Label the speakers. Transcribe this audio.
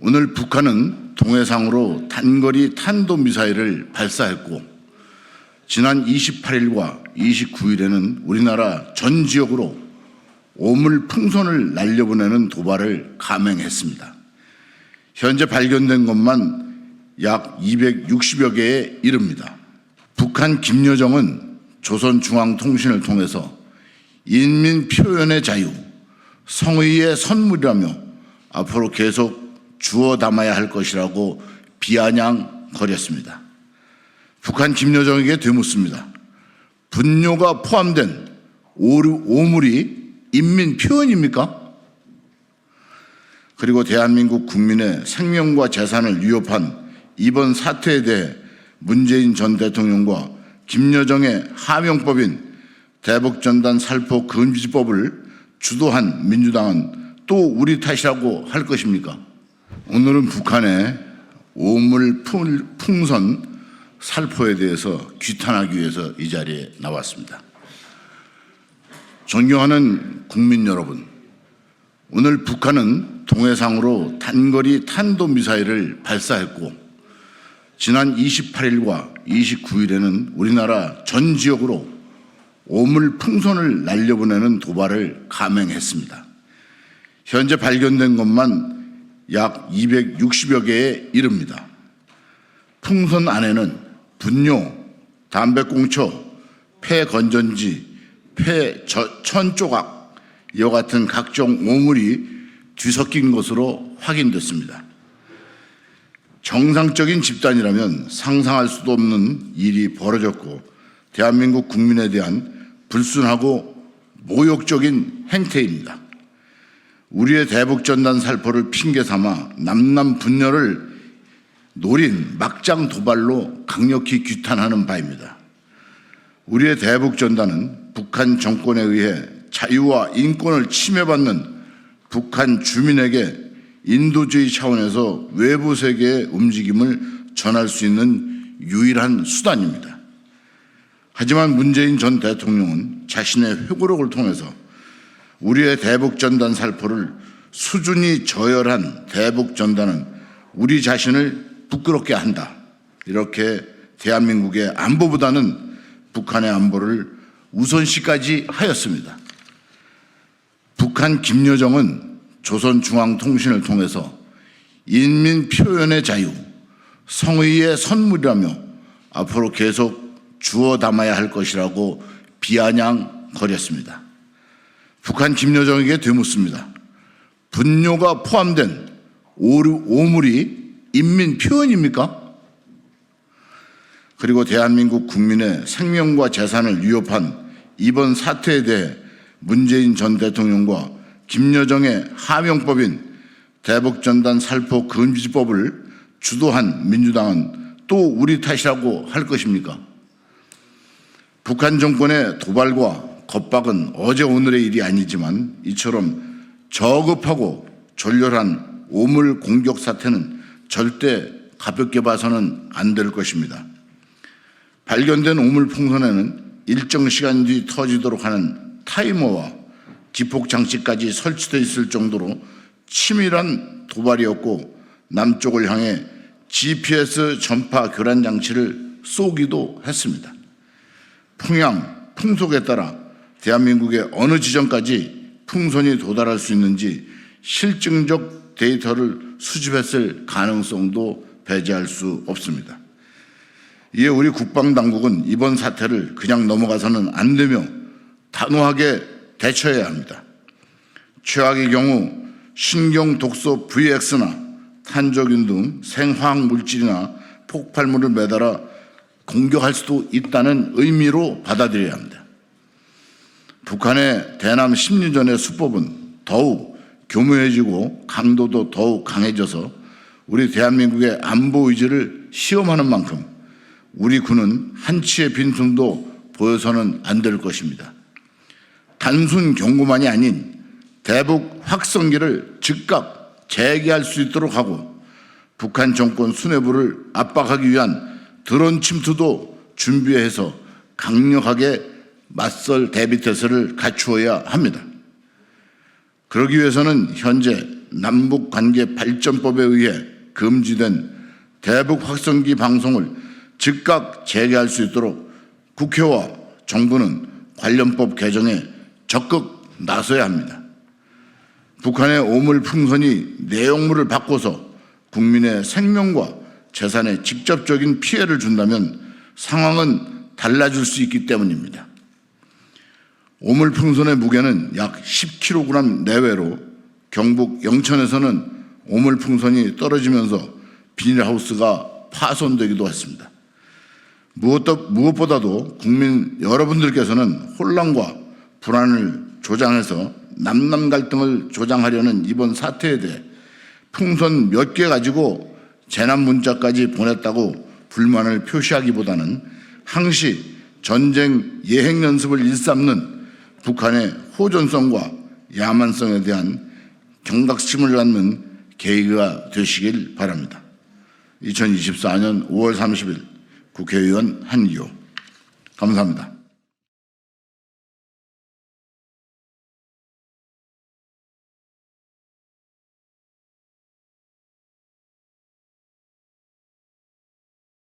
Speaker 1: 오늘 북한은 동해상으로 단거리 탄도미사일을 발사했고 지난 28일과 29일에는 우리나라 전 지역으로 오물 풍선을 날려보내는 도발을 감행했습니다. 현재 발견된 것만 약 260여 개에 이릅니다. 북한 김여정은 조선중앙통신을 통해서 인민 표현의 자유, 성의의 선물이라며 앞으로 계속 주워 담아야 할 것이라고 비아냥거렸습니다. 북한 김여정에게 되묻습니다. 분뇨가 포함된 오물이 인민 표현입니까? 그리고 대한민국 국민의 생명과 재산을 위협한 이번 사태에 대해 문재인 전 대통령과 김여정의 하명법인 대북전단 살포 금지법을 주도한 민주당은 또 우리 탓이라고 할 것입니까? 오늘은 북한의 오물 풍선 살포에 대해서 규탄하기 위해서 이 자리에 나왔습니다. 존경하는 국민 여러분, 오늘 북한은 동해상으로 단거리 탄도미사일을 발사했고 지난 28일과 29일에는 우리나라 전 지역으로 오물 풍선을 날려보내는 도발을 감행했습니다. 현재 발견된 것만 약 260여 개에 이릅니다. 풍선 안에는 분뇨, 담배꽁초, 폐건전지, 천조각 이와 같은 각종 오물이 뒤섞인 것으로 확인됐습니다. 정상적인 집단이라면 상상할 수도 없는 일이 벌어졌고 대한민국 국민에 대한 불순하고 모욕적인 행태입니다. 우리의 대북전단 살포를 핑계 삼아 남남 분열을 노린 막장 도발로 강력히 규탄하는 바입니다. 우리의 대북전단은 북한 정권에 의해 자유와 인권을 침해받는 북한 주민에게 인도주의 차원에서 외부 세계의 움직임을 전할 수 있는 유일한 수단입니다. 하지만 문재인 전 대통령은 자신의 회고록을 통해서 우리의 대북전단 살포를 수준이 저열한 대북전단은 우리 자신을 부끄럽게 한다. 이렇게 대한민국의 안보보다는 북한의 안보를 우선시까지 하였습니다. 북한 김여정은 조선중앙통신을 통해서 인민 표현의 자유, 성의의 선물이라며 앞으로 계속 주워 담아야 할 것이라고 비아냥거렸습니다. 북한 김여정에게 되묻습니다. 분뇨가 포함된 오물이 인민 표현입니까? 그리고 대한민국 국민의 생명과 재산을 위협한 이번 사태에 대해 문재인 전 대통령과 김여정의 하명법인 대북전단 살포 금지법을 주도한 민주당은 또 우리 탓이라고 할 것입니까? 북한 정권의 도발과 겁박은 어제 오늘의 일이 아니지만 이처럼 저급하고 졸렬한 오물 공격 사태는 절대 가볍게 봐서는 안 될 것입니다. 발견된 오물 풍선에는 일정 시간 뒤 터지도록 하는 타이머와 기폭 장치까지 설치되어 있을 정도로 치밀한 도발이었고 남쪽을 향해 GPS 전파 교란 장치를 쏘기도 했습니다. 풍향, 풍속에 따라 대한민국의 어느 지점까지 풍선이 도달할 수 있는지 실증적 데이터를 수집했을 가능성도 배제할 수 없습니다. 이에 우리 국방당국은 이번 사태를 그냥 넘어가서는 안 되며 단호하게 대처해야 합니다. 최악의 경우 신경 독소 VX나 탄저균 등 생화학 물질이나 폭발물을 매달아 공격할 수도 있다는 의미로 받아들여야 합니다. 북한의 대남 심리전의 수법은 더욱 교묘해지고 강도도 더욱 강해져서 우리 대한민국의 안보 의지를 시험하는 만큼 우리 군은 한치의 빈틈도 보여서는 안 될 것입니다. 단순 경고만이 아닌 대북 확성기를 즉각 재개할 수 있도록 하고 북한 정권 수뇌부를 압박하기 위한 드론 침투도 준비해서 강력하게 맞설 대비 태세를 갖추어야 합니다. 그러기 위해서는 현재 남북관계 발전법에 의해 금지된 대북 확성기 방송을 즉각 재개할 수 있도록 국회와 정부는 관련법 개정에 적극 나서야 합니다. 북한의 오물풍선이 내용물을 바꿔서 국민의 생명과 재산에 직접적인 피해를 준다면 상황은 달라질 수 있기 때문입니다. 오물풍선의 무게는 약 10kg 내외로 경북 영천에서는 오물풍선이 떨어지면서 비닐하우스가 파손되기도 했습니다. 무엇보다도 국민 여러분들께서는 혼란과 불안을 조장해서 남남 갈등을 조장하려는 이번 사태에 대해 풍선 몇 개 가지고 재난 문자까지 보냈다고 불만을 표시하기보다는 항시 전쟁 예행 연습을 일삼는 북한의 호전성과 야만성에 대한 경각심을 갖는 계기가 되시길 바랍니다. 2024년 5월 30일 국회의원 한기호. 감사합니다.